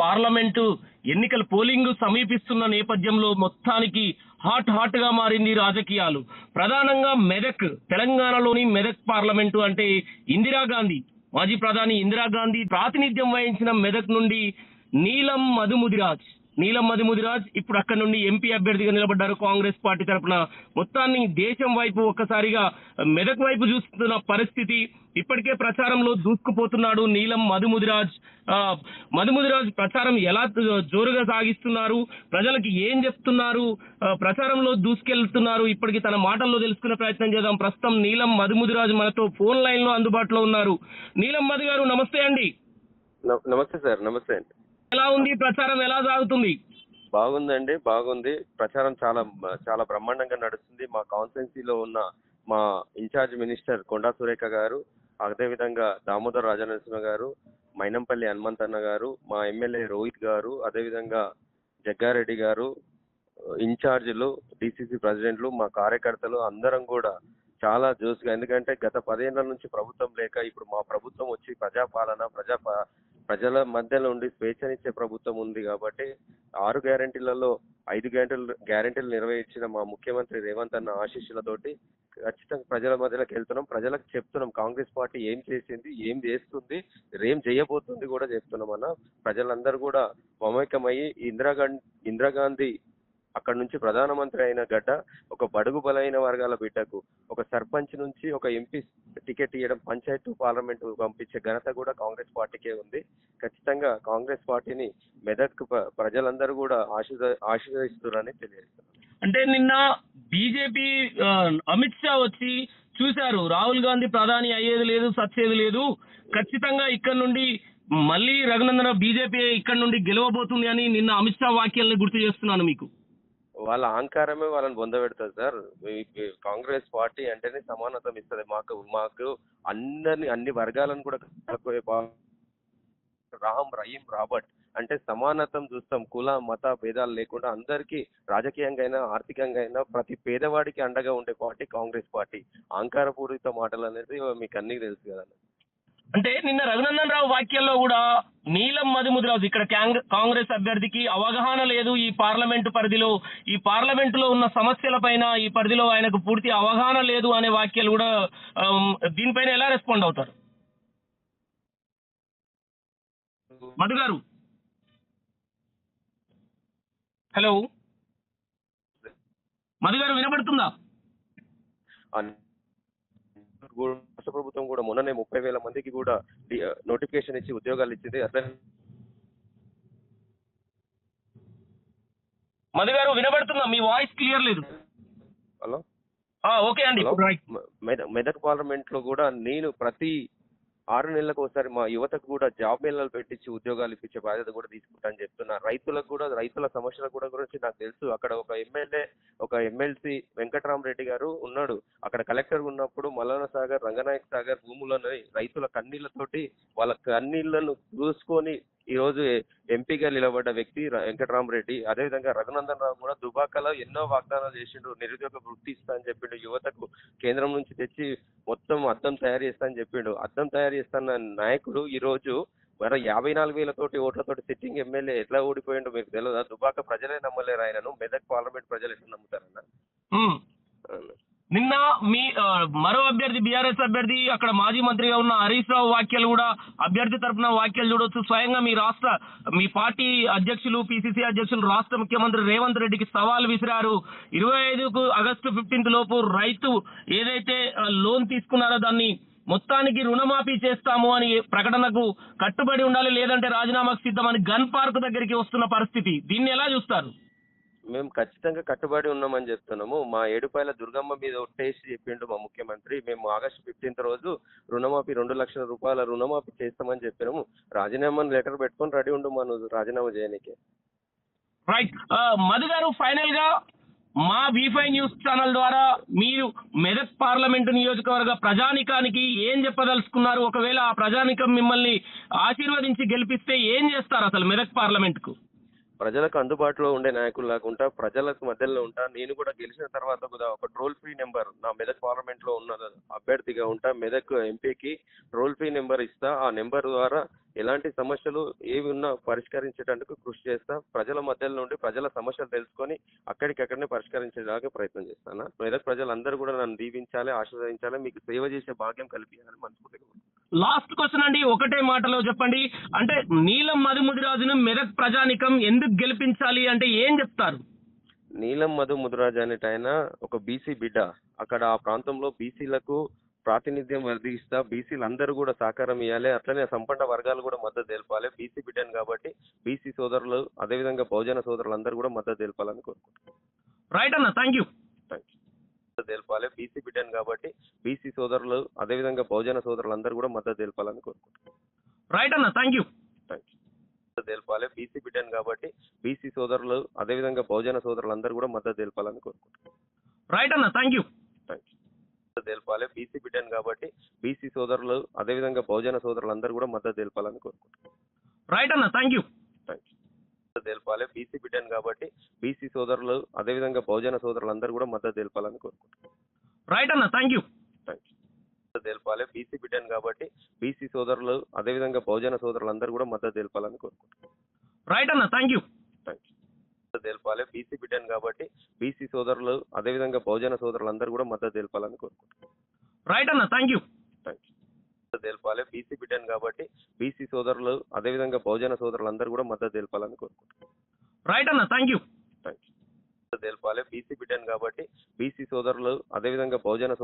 Parliament ఎన్నికల polling సమీపిస్తున్న నేపథ్యంలో మొత్తానికి హాట్ గా మారింది రాజకీయాలు. ప్రధానంగా మెదక్, తెలంగాణలోని మెదక్ పార్లమెంటు అంటే ఇందిరాగాంధీ, మాజీ ప్రధాని ఇందిరాగాంధీ ప్రాతినిధ్యం వహించిన మెదక్ నుండి నీలం మధుముదిరాజ్ ఇప్పుడు అక్కడ నుండి ఎంపీ అభ్యర్థిగా నిలబడ్డారు కాంగ్రెస్ పార్టీ తరఫున. మొత్తాన్ని దేశం వైపు ఒక్కసారిగా మెదక్ వైపు చూస్తున్న పరిస్థితి. ఇప్పటికే ప్రచారంలో దూసుకుపోతున్నాడు నీలం మధుముదిరాజ్. ప్రచారం ఎలా జోరుగా సాగిస్తున్నారు, ప్రజలకు ఏం చెప్తున్నారు, ప్రచారంలో దూసుకెళ్తున్నారు, ఇప్పటికి తన మాటల్లో తెలుసుకునే ప్రయత్నం చేద్దాం. ప్రస్తుతం నీలం మధుముదిరాజ్ మనతో ఫోన్ లైన్ లో అందుబాటులో ఉన్నారు. నీలం మధు గారు, నమస్తే అండి. నమస్తే సార్. నమస్తే అండి. ఎలా ఉంది ప్రచారం, ఎలా సాగుతుంది? బాగుందండి, బాగుంది. ప్రచారం చాలా చాలా బ్రహ్మాండంగా నడుస్తుంది. మా కాన్స్టిట్యున్సీలో ఉన్న మా ఇన్ఛార్జ్ మినిస్టర్ కొండా సురేఖ గారు, అదేవిధంగా దామోదర్ రాజనరసింహ గారు, మైనంపల్లి హనుమంతన్న గారు, మా ఎమ్మెల్యే రోహిత్ గారు, అదేవిధంగా జగ్గారెడ్డి గారు, ఇన్ఛార్జీలు, డిసిసి ప్రెసిడెంట్లు, మా కార్యకర్తలు అందరం కూడా చాలా జోస్గా, ఎందుకంటే గత 10 ఏళ్ల నుంచి ప్రభుత్వం లేక ఇప్పుడు మా ప్రభుత్వం వచ్చి ప్రజాపాలన, ప్రజల మధ్యలో ఉండి స్వేచ్ఛనిచ్చే ప్రభుత్వం ఉంది కాబట్టి 6 గ్యారెంటీలలో 5 గ్యారెంటీలు నిర్వహించిన మా ముఖ్యమంత్రి రేవంత్ అన్న ఆశీస్సులతోటి ఖచ్చితంగా ప్రజల మధ్యలోకి వెళ్తున్నాం. ప్రజలకు చెప్తున్నాం కాంగ్రెస్ పార్టీ ఏం చేసింది, ఏం చేస్తుంది, ఏం చేయబోతుంది కూడా చెప్తున్నాం అన్న. ప్రజలందరూ కూడా మమేకమయ్యి ఇందిరాగాంధీ అక్కడ నుంచి ప్రధానమంత్రి అయిన గడ్డ ఒక బడుగు బలైన వర్గాల బిడ్డకు ఒక సర్పంచ్ నుంచి ఒక ఎంపీ టికెట్ ఇవ్వడం, పంచాయతీ పార్లమెంట్ పంపించే ఘనత కూడా కాంగ్రెస్ పార్టీకే ఉంది. ఖచ్చితంగా కాంగ్రెస్ పార్టీని మెదక్ ప్రజలందరూ కూడా ఆశీర్వదిస్తున్నారని తెలియజేస్తున్నారు. అంటే నిన్న బీజేపీ అమిత్ షా వచ్చి చూశారు, రాహుల్ గాంధీ ప్రధాని అయ్యేది లేదు, సచ్చేది లేదు, ఖచ్చితంగా ఇక్కడ నుండి మళ్ళీ రఘునందన బీజేపీ ఇక్కడ నుండి గెలవబోతుంది అని నిన్న అమిత్ షా వాక్యాలను గుర్తు చేస్తున్నాను మీకు. వాళ్ళ అహంకారమే వాళ్ళని బొందబెడుతుంది సార్. కాంగ్రెస్ పార్టీ అంటేనే సమానత్వం ఇస్తుంది. మాకు అన్ని వర్గాలను కూడా రహీం రాబర్ట్ అంటే సమానత్వం చూస్తాం. కుల మత భేదాలు లేకుండా అందరికీ రాజకీయంగా అయినా ఆర్థికంగా అయినా ప్రతి పేదవాడికి అండగా ఉండే పార్టీ కాంగ్రెస్ పార్టీ. అహంకారపూరిత మాటలు అనేది మీకు అన్ని తెలుసు కదా. అంటే నిన్న రఘునందన్ రావు వాక్యాల్లో కూడా నీలం మధుముదిరాజు ఇక్కడ కాంగ్రెస్ అభ్యర్థికి అవగాహన లేదు ఈ పార్లమెంటులో ఉన్న సమస్యల పైన, ఈ పరిధిలో ఆయనకు పూర్తి అవగాహన లేదు అనే వాక్యాలు కూడా, దీనిపైన ఎలా రెస్పాండ్ అవుతారు? మధు గారు, హలో మధు గారు, వినబడుతుందా? రాష్ట్ర ప్రభుత్వం కూడా మొన్ననే 30,000 మందికి కూడా నోటిఫికేషన్ ఇచ్చి ఉద్యోగాలు ఇచ్చింది. అట్లా మధు గారు వినబడుతుందా? మీ వాయిస్ క్లియర్ లేదు. హలో, ఓకే అండి. మెదక్ పార్లమెంట్ లో కూడా నేను ప్రతి 6 నెలలకు ఒకసారి మా యువతకు కూడా జాబ్ మేళాలు పెట్టించి ఉద్యోగాలు ఇప్పించే బాధ్యత కూడా తీసుకుంటానని చెప్తున్నా. రైతులకు కూడా, రైతుల సమస్యల కూడా గురించి నాకు తెలుసు. అక్కడ ఒక ఎమ్మెల్సీ వెంకటరామరెడ్డి గారు ఉన్నాడు. అక్కడ కలెక్టర్ ఉన్నప్పుడు మల్లన్న సాగర్, రంగనాయక సాగర్ భూములను రైతుల కన్నీళ్లతోటి వాళ్ళ కన్నీళ్లను చూసుకొని ఈ రోజు ఎంపీగా నిలబడ్డ వ్యక్తి వెంకటరామరెడ్డి. అదేవిధంగా రఘునందన్ రావు కూడా దుబాకలో ఎన్నో వాగ్దానాలు చేసిండు. నిరుద్యోగ వృత్తి ఇస్తా అని చెప్పిండు, యువతకు కేంద్రం నుంచి తెచ్చి మొత్తం అద్దం తయారు చేస్తా అని చెప్పిండు. అద్దం తయారు చేస్తున్న నాయకుడు ఈ రోజు మరి 54,000 ఓట్లతోటి సిట్టింగ్ ఎమ్మెల్యే ఎట్లా ఓడిపోయిండో మీకు తెలియదా? దుబాక ప్రజలే నమ్మలేరు ఆయనను. మెదక్ పార్లమెంట్ ప్రజలు ఎట్లా నమ్ముతారన్న? నిన్న మీ మరో అభ్యర్థి, బీఆర్ఎస్ అభ్యర్థి, అక్కడ మాజీ మంత్రిగా ఉన్న హరీష్ రావు వాక్యాలు కూడా, అభ్యర్థి తరఫున వాక్యాలు చూడొచ్చు. స్వయంగా మీ పార్టీ అధ్యక్షులు, పిసిసి అధ్యక్షులు, రాష్ట్ర ముఖ్యమంత్రి రేవంత్ రెడ్డికి సవాల్ విసిరారు. 25 ఆగస్టు 15 లోపు రైతు ఏదైతే లోన్ తీసుకున్నారో దాన్ని మొత్తానికి రుణమాఫీ చేస్తాము అని ప్రకటనకు కట్టుబడి ఉండాలి, లేదంటే రాజీనామాకు సిద్ధమని గన్ పార్క్ దగ్గరికి వస్తున్న పరిస్థితి. దీన్ని ఎలా చూస్తారు? మేము ఖచ్చితంగా కట్టుబడి ఉన్నామని చెప్తున్నాము. మా ఏడుపాయల దుర్గమ్మ మీద ఒట్టేసి చెప్పిండు మా ముఖ్యమంత్రి, మేము ఆగస్టు 15 రోజు రుణమాఫీ 2 లక్షల రూపాయల రుణమాఫీ చేస్తామని చెప్పినాము. రాజీనామా లెటర్ పెట్టుకొని రెడీ ఉండు మనం రాజీనామా చేయడానికి. రైట్. మధు గారు, ఫైనల్ గా మా V5 న్యూస్ ఛానల్ ద్వారా మీరు మెదక్ పార్లమెంటు నియోజకవర్గ ప్రజానికానికి ఏం చెప్పదలుచుకున్నారు? ఒకవేళ ఆ ప్రజానికం మిమ్మల్ని ఆశీర్వదించి గెలిపిస్తే ఏం చేస్తారు అసలు మెదక్ పార్లమెంట్ కు? ప్రజలకు అందుబాటులో ఉండే నాయకుల్లాగా ఉంటా, ప్రజలకు మధ్యలో ఉంటా. నేను కూడా గెలిచిన తర్వాత కూడా ఒక టోల్ ఫ్రీ నెంబర్ నా మెదక్ పార్లమెంట్ లో ఉన్న అభ్యర్థిగా ఉంటా. మెదక్ ఎంపీకి టోల్ ఫ్రీ నెంబర్ ఇస్తా. ఆ నెంబర్ ద్వారా ఎలాంటి సమస్యలు ఏవి ఉన్నా పరిష్కరించేటందుకు కృషి చేస్తా. ప్రజల మధ్యలో నుండి ప్రజల సమస్యలు తెలుసుకొని అక్కడికక్కడనే పరిష్కరించేలాగా ప్రయత్నం చేస్తాను. మెదక్ ప్రజలందరూ కూడా నన్ను దీవించాలి, ఆశీర్వదించాలి, మీకు సేవ చేసే భాగ్యం కల్పించాలని మనస్ఫూర్తిగా లాస్ట్ క్వశ్చన్ అండి, ఒకటే మాటలో చెప్పండి. అంటే నీలం మధుముదిరాజును మెదక్ ప్రజానికం ఎందుకు గెలిపించాలి అంటే ఏం చెప్తారు? నీలం మధు ముదిరాజ్ అనేట ఆయన ఒక బీసీ బిడ్డ. అక్కడ ఆ ప్రాంతంలో బీసీలకు ప్రాతినిధ్యం వర్ధిస్తా. బీసీలు అందరూ కూడా సహకారం ఇవ్వాలి. అట్లనే సంపన్న వర్గాలు కూడా మద్దతు తెలపాలి. బీసీ బిడ్డను కాబట్టి బీసీ సోదరులు అదేవిధంగా బహుజన సోదరులు అందరూ కూడా మద్దతు తెలపాలని కోరుకుంటున్నాను. రైట్ అన్న, థ్యాంక్ యూ. తెలపాలి. బీసీ బిడ్డను కాబట్టి బీసీ సోదరులు అదేవిధంగా బహుజన సోదరులు అందరూ కూడా మద్దతు తెలపాలని కోరుకుంటున్నాను. రైట్ అన్న, థ్యాంక్ యూ. తెలపాలి. బీసీ బిడ్డను కాబట్టి బీసీ సోదరులు అదేవిధంగా బహుజన సోదరులు అందరూ కూడా మద్దతు తెలపాలని కోరుకుంటున్నాను. రైట్ అన్న, థ్యాంక్ యూ. తెలపాలి. బీసీ బిడ్డను కాబట్టి బీసీ సోదరులు అదేవిధంగా బహుజన సోదరులు అందరూ కూడా మద్దతు తెలపాలని కోరుకుంటున్నాను. రైట్ అన్న, థ్యాంక్ యూ. తెలపాలి. బీసీ బిడ్డను కాబట్టి బీసీ సోదరులు అదేవిధంగా బహుజన సోదరులు అందరూ కూడా మద్దతు తెలపాలని కోరుకుంటున్నాను. రైట్ అన్న, థ్యాంక్ యూ. తెలపాలి. బీసీ బిడ్డను కాబట్టి బీసీ సోదరులు అదేవిధంగా బహుజన సోదరులు అందరూ కూడా మద్దతు తెలపాలని కోరుకుంటున్నాను. రైట్ అన్న, థ్యాంక్ యూ. తెలపాలి. బీసీ బిడ్డను కాబట్టి బీసీ సోదరులు అదేవిధంగా బహుజన సోదరులు అందరూ కూడా మద్దతు తెలపాలని కోరుకుంటున్నాను. రైట్ అన్న, థ్యాంక్ యూ. తెలపాలి. బీసీ బిడ్డను కాబట్టి బీసీ సోదరులు అదేవిధంగా బహుజన సోదరులు అందరూ కూడా మద్దతు తెలపాలని కోరుకుంటున్నాను. రైట్ అన్న, థ్యాంక్ యూ. తెలపాలి. బీసీ బిడ్డను కాబట్టి బీసీ సోదరులు అదేవిధంగా బహుజన సోదరులు